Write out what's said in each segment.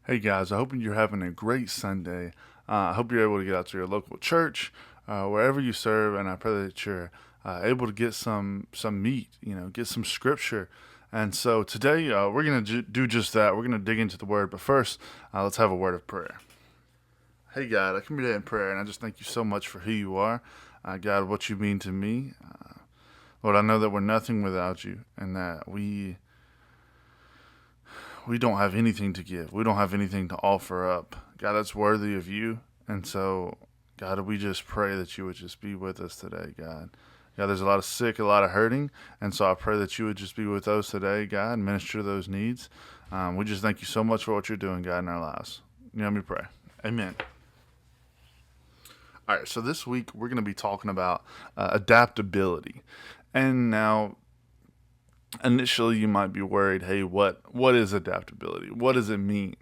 Hey guys, I hope you're having a great Sunday. I hope you're able to get out to your local church, wherever you serve, and I pray that you're able to get some meat, get some scripture. And so today we're going to do just that. We're going to dig into the Word, but first, let's have a word of prayer. Hey God, I come today in prayer, and I just thank you so much for who you are, God, what you mean to me. Lord, I know that we're nothing without you, and that we don't have anything to give. We don't have anything to offer up. God, that's worthy of you. And so, God, we just pray that you would just be with us today, God. God, there's a lot of sick, a lot of hurting. And so I pray that you would just be with those today, God, and minister those needs. We just thank you so much for what you're doing, God, in our lives. Let me pray. Amen. All right, so this week we're going to be talking about adaptability. And now, initially you might be worried, hey, what is adaptability? What does it mean?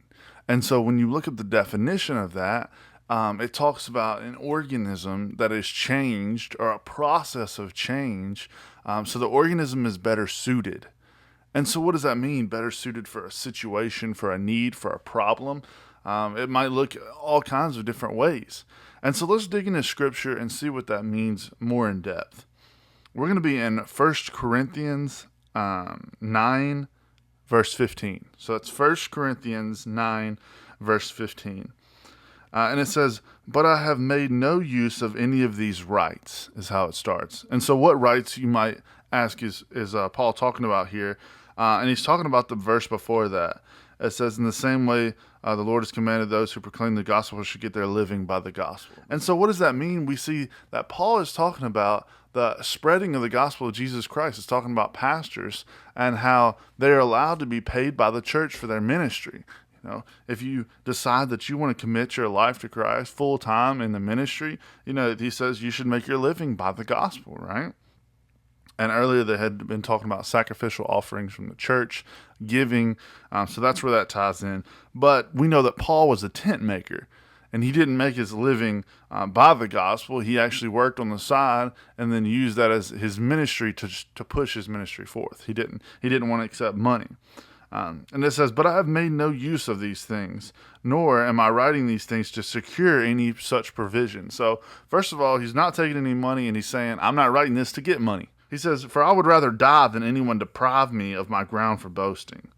And so when you look at the definition of that, it talks about an organism that is changed or a process of change, so the organism is better suited. And so what does that mean? Better suited for a situation, for a need, for a problem. It might look all kinds of different ways. And so let's dig into scripture and see what that means more in depth. We're going to be in 1 Corinthians 9, verse 15. So it's 1 Corinthians 9, verse 15. And it says, "But I have made no use of any of these rights," is how it starts. And so what rights, you might ask, is Paul talking about here? And he's talking about the verse before that. It says, "In the same way, the Lord has commanded those who proclaim the gospel should get their living by the gospel." And so what does that mean? We see that Paul is talking about the spreading of the gospel of Jesus Christ. It's talking about pastors and how they're allowed to be paid by the church for their ministry. If you decide that you want to commit your life to Christ full time in the ministry, he says you should make your living by the gospel, right? And earlier they had been talking about sacrificial offerings from the church, giving. So that's where that ties in. But we know that Paul was a tent maker, and he didn't make his living by the gospel. He actually worked on the side and then used that as his ministry to push his ministry forth. He didn't want to accept money. And it says, "But I have made no use of these things, nor am I writing these things to secure any such provision." So first of all, he's not taking any money, and he's saying, I'm not writing this to get money. He says, "For I would rather die than anyone deprive me of my ground for boasting."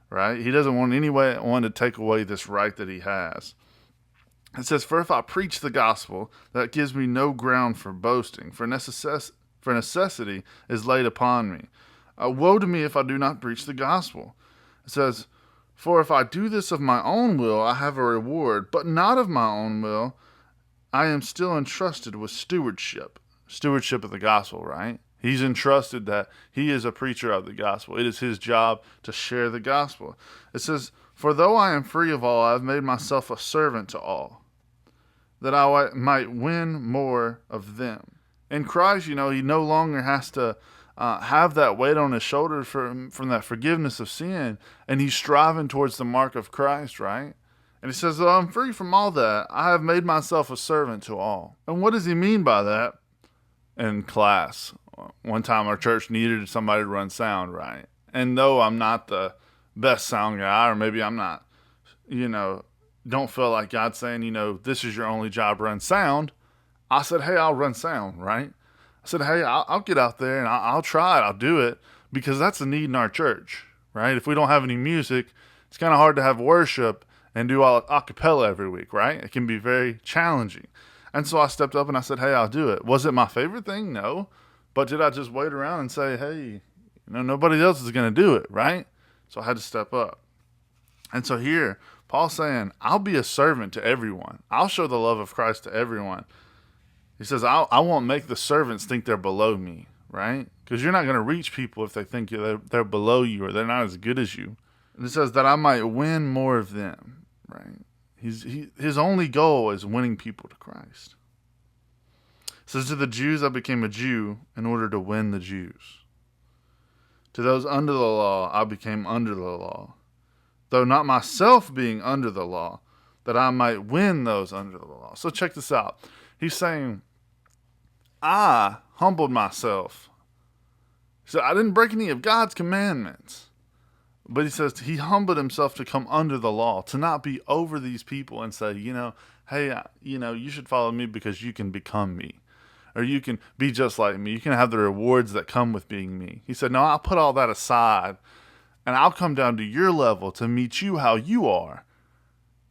Right? He doesn't want anyone to take away this right that he has. It says, "For if I preach the gospel, that gives me no ground for boasting, for necessity is laid upon me. Woe to me if I do not preach the gospel." It says, "For if I do this of my own will, I have a reward, but not of my own will. I am still entrusted with stewardship." Stewardship of the gospel, right? He's entrusted that he is a preacher of the gospel. It is his job to share the gospel. It says, "For though I am free of all, I have made myself a servant to all, that I might win more of them." In Christ, he no longer has to have that weight on his shoulders from that forgiveness of sin, and he's striving towards the mark of Christ, right? And he says, "Though I'm free from all that, I have made myself a servant to all." And what does he mean by that? In class, one time our church needed somebody to run sound, right? And though I'm not the best sound guy, or maybe I'm not, don't feel like God's saying, this is your only job, run sound. I said, hey, I'll run sound, right? I said, hey, I'll get out there and I'll try it. I'll do it, because that's a need in our church, right? If we don't have any music, it's kind of hard to have worship and do all a cappella every week, right? It can be very challenging. And so I stepped up and I said, hey, I'll do it. Was it my favorite thing? No. But did I just wait around and say, hey, nobody else is going to do it, right? So I had to step up. And so here, Paul's saying, I'll be a servant to everyone. I'll show the love of Christ to everyone. He says, I won't make the servants think they're below me, right? Because you're not going to reach people if they think they're below you or they're not as good as you. And it says that I might win more of them, right? His only goal is winning people to Christ. It says, "To the Jews I became a Jew in order to win the Jews. To those under the law I became under the law, though not myself being under the law, that I might win those under the law." So check this out. He's saying, I humbled myself. So I didn't break any of God's commandments, But he says he humbled himself to come under the law, to not be over these people and say, hey, you should follow me because you can become me. Or you can be just like me. You can have the rewards that come with being me. He said, no, I'll put all that aside and I'll come down to your level to meet you how you are,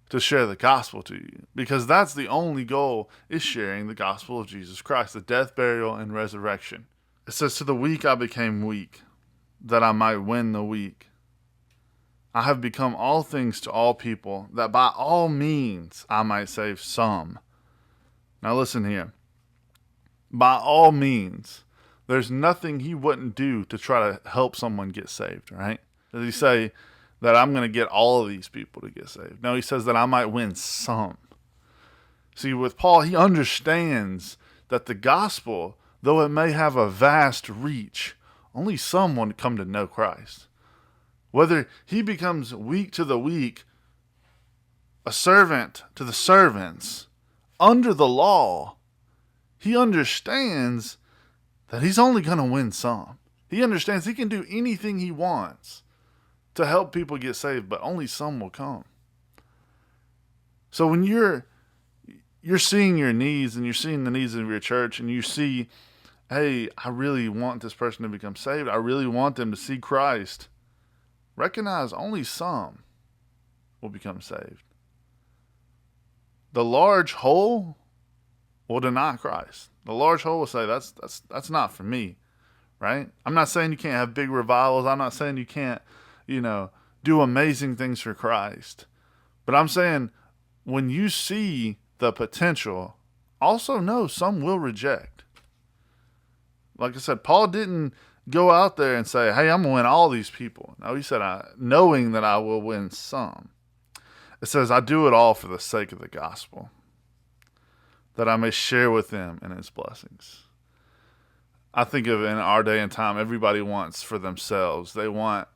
to share the gospel to you. Because that's the only goal, is sharing the gospel of Jesus Christ, the death, burial, and resurrection. It says, to the weak I became weak, that I might win the weak. I have become all things to all people, that by all means I might save some. Now listen here. By all means, there's nothing he wouldn't do to try to help someone get saved, right? Does he say that I'm going to get all of these people to get saved? No, he says that I might win some. See, with Paul, he understands that the gospel, though it may have a vast reach, only some want to come to know Christ. Whether he becomes weak to the weak, a servant to the servants, under the law, he understands that he's only going to win some. He understands he can do anything he wants to help people get saved, but only some will come. So when you're seeing your needs and you're seeing the needs of your church and you see, hey, I really want this person to become saved. I really want them to see Christ. Recognize only some will become saved. The large whole will deny Christ. The large whole will say, that's not for me, right? I'm not saying you can't have big revivals. I'm not saying you can't, do amazing things for Christ. But I'm saying when you see the potential, also know some will reject. Like I said, Paul didn't go out there and say, hey, I'm going to win all these people. No, he said, knowing that I will win some. It says, I do it all for the sake of the gospel, that I may share with them in his blessings. I think of in our day and time, everybody wants for themselves. They want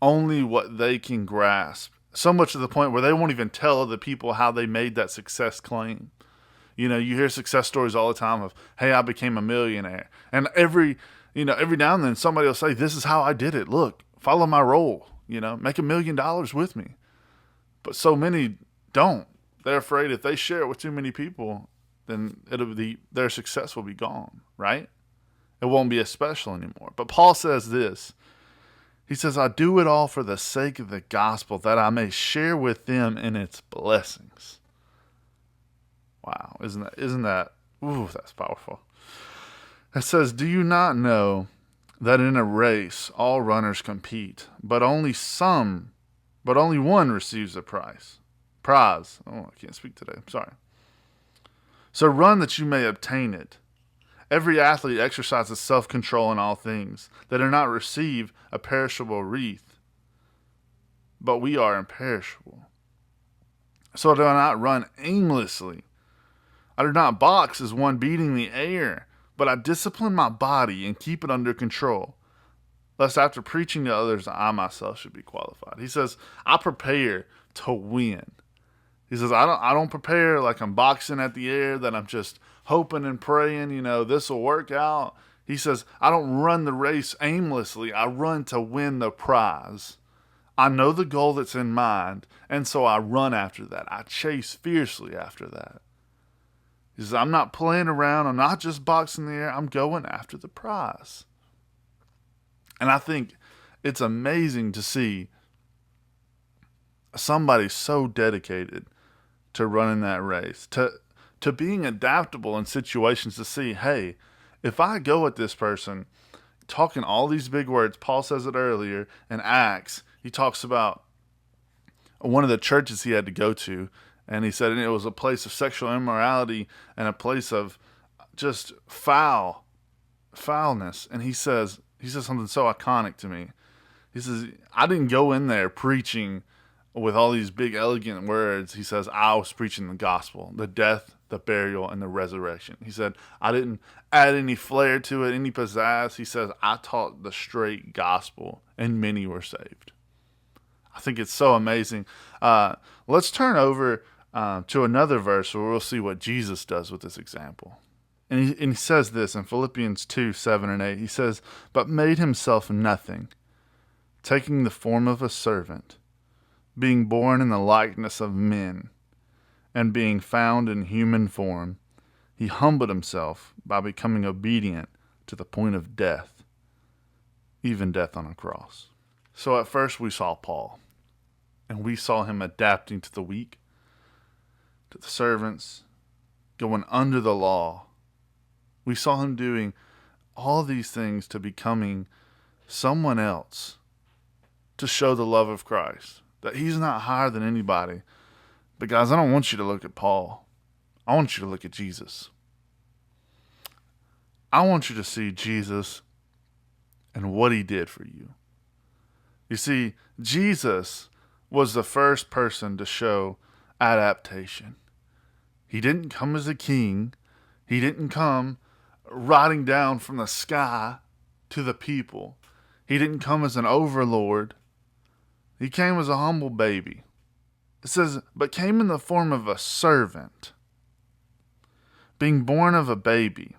only what they can grasp. So much to the point where they won't even tell other people how they made that success claim. You hear success stories all the time of, hey, I became a millionaire. And every now and then somebody will say, this is how I did it. Look, follow my role, make $1 million with me. But so many don't. They're afraid if they share it with too many people, then their success will be gone, right? It won't be as special anymore. But Paul says this. He says, I do it all for the sake of the gospel, that I may share with them in its blessings. Wow, isn't that, that's powerful. It says, do you not know that in a race all runners compete, but only one receives the prize? Oh, I can't speak today. I'm sorry. So run that you may obtain it. Every athlete exercises self-control in all things, that do not receive a perishable wreath, but we are imperishable. So do I not run aimlessly. I do not box as one beating the air, but I discipline my body and keep it under control, lest after preaching to others, I myself should be qualified. He says, I prepare to win. He says, I don't prepare like I'm boxing at the air, that I'm just hoping and praying, this will work out. He says, I don't run the race aimlessly. I run to win the prize. I know the goal that's in mind, and so I run after that. I chase fiercely after that. He says, I'm not playing around. I'm not just boxing the air. I'm going after the prize. And I think it's amazing to see somebody so dedicated to running that race, to being adaptable in situations, to see, hey, if I go at this person talking all these big words, Paul says it earlier in Acts, he talks about one of the churches he had to go to, and he said it was a place of sexual immorality and a place of just foulness. And he says something so iconic to me. He says, I didn't go in there preaching with all these big elegant words. He says, I was preaching the gospel, the death, the burial, and the resurrection. He said, I didn't add any flair to it, any pizzazz. He says, I taught the straight gospel, and many were saved. I think it's so amazing. Let's turn over to another verse where we'll see what Jesus does with this example. And he says this in Philippians 2, 7 and 8. He says, but made himself nothing, taking the form of a servant, being born in the likeness of men, and being found in human form, he humbled himself by becoming obedient to the point of death, even death on a cross. So at first we saw Paul, and we saw him adapting to the weak, to the servants, going under the law. We saw him doing all these things to becoming someone else, to show the love of Christ, that he's not higher than anybody. But guys, I don't want you to look at Paul. I want you to look at Jesus. I want you to see Jesus and what he did for you. You see, Jesus was the first person to show adaptation. He didn't come as a king. He didn't come riding down from the sky to the people. He didn't come as an overlord. He came as a humble baby. It says, but came in the form of a servant, being born of a baby,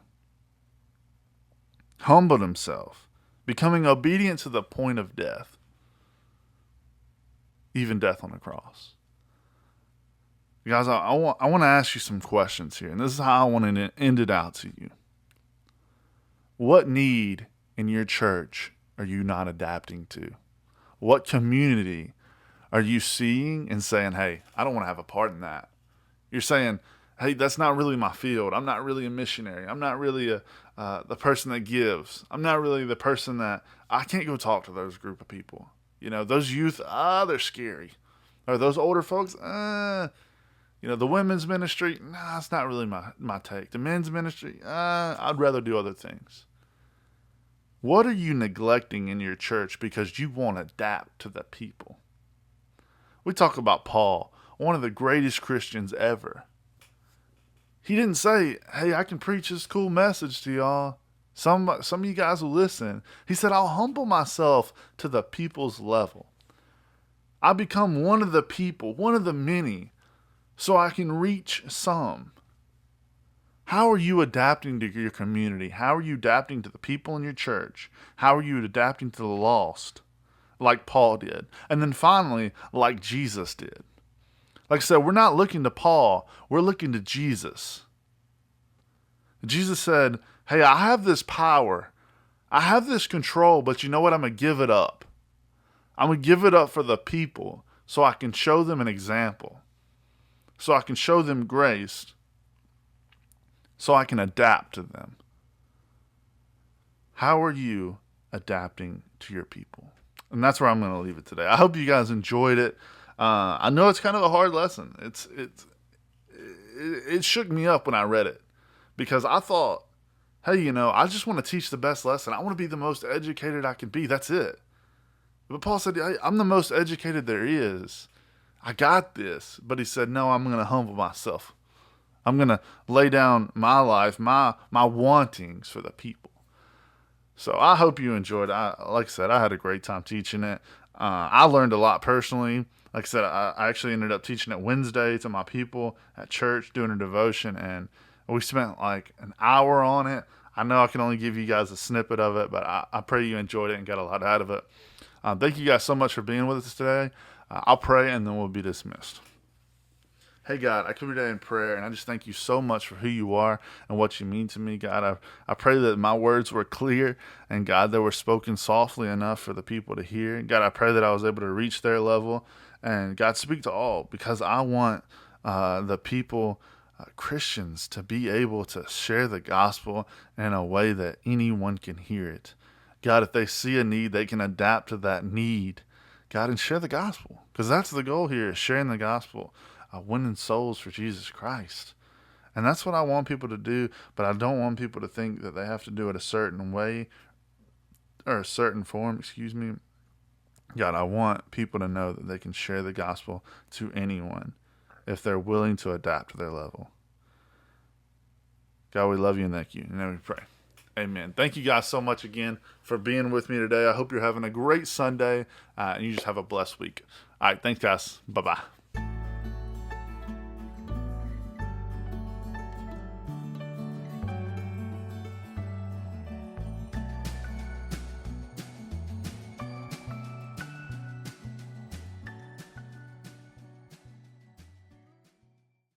humbled himself, becoming obedient to the point of death, even death on a cross. Guys, I want to ask you some questions here, and this is how I want to end it out to you. What need in your church are you not adapting to? What community are you seeing and saying, hey, I don't want to have a part in that? You're saying, hey, that's not really my field. I'm not really a missionary. I'm not really the person that gives. I'm not really the person that, I can't go talk to those group of people. You know, those youth, they're scary. Or those older folks, the women's ministry, it's not really my take. The men's ministry, I'd rather do other things. What are you neglecting in your church because you want to adapt to the people? We talk about Paul, one of the greatest Christians ever. He didn't say, hey, I can preach this cool message to y'all. Some of you guys will listen. He said, I'll humble myself to the people's level. I become one of the people, one of the many, so I can reach some. How are you adapting to your community? How are you adapting to the people in your church? How are you adapting to the lost, like Paul did? And then finally, like Jesus did. Like I said, we're not looking to Paul. We're looking to Jesus. Jesus said, hey, I have this power. I have this control, but you know what? I'm going to give it up. I'm going to give it up for the people so I can show them an example, so I can show them grace, so I can adapt to them. How are you adapting to your people? And that's where I'm going to leave it today. I hope you guys enjoyed it. I know it's kind of a hard lesson. It shook me up when I read it, because I thought, hey, I just want to teach the best lesson. I want to be the most educated I can be. That's it. But Paul said, hey, I'm the most educated there is. I got this. But he said, no, I'm going to humble myself. I'm going to lay down my life, my wantings for the people. So I hope you enjoyed it. Like I said, I had a great time teaching it. I learned a lot personally. Like I said, I actually ended up teaching it Wednesday to my people at church, doing a devotion, and we spent like an hour on it. I know I can only give you guys a snippet of it, but I pray you enjoyed it and got a lot out of it. Thank you guys so much for being with us today. I'll pray and then we'll be dismissed. Hey, God, I come today in prayer, and I just thank you so much for who you are and what you mean to me, God. I pray that my words were clear, and God, they were spoken softly enough for the people to hear. God, I pray that I was able to reach their level, and God, speak to all, because I want the people, Christians, to be able to share the gospel in a way that anyone can hear it. God, if they see a need, they can adapt to that need, God, and share the gospel, because that's the goal here, is sharing the gospel. Winning souls for Jesus Christ. And that's what I want people to do, but I don't want people to think that they have to do it a certain way or a certain form, God, I want people to know that they can share the gospel to anyone if they're willing to adapt to their level. God, we love you and thank you. And then we pray. Amen. Thank you guys so much again for being with me today. I hope you're having a great Sunday and you just have a blessed week. All right. Thanks, guys. Bye-bye.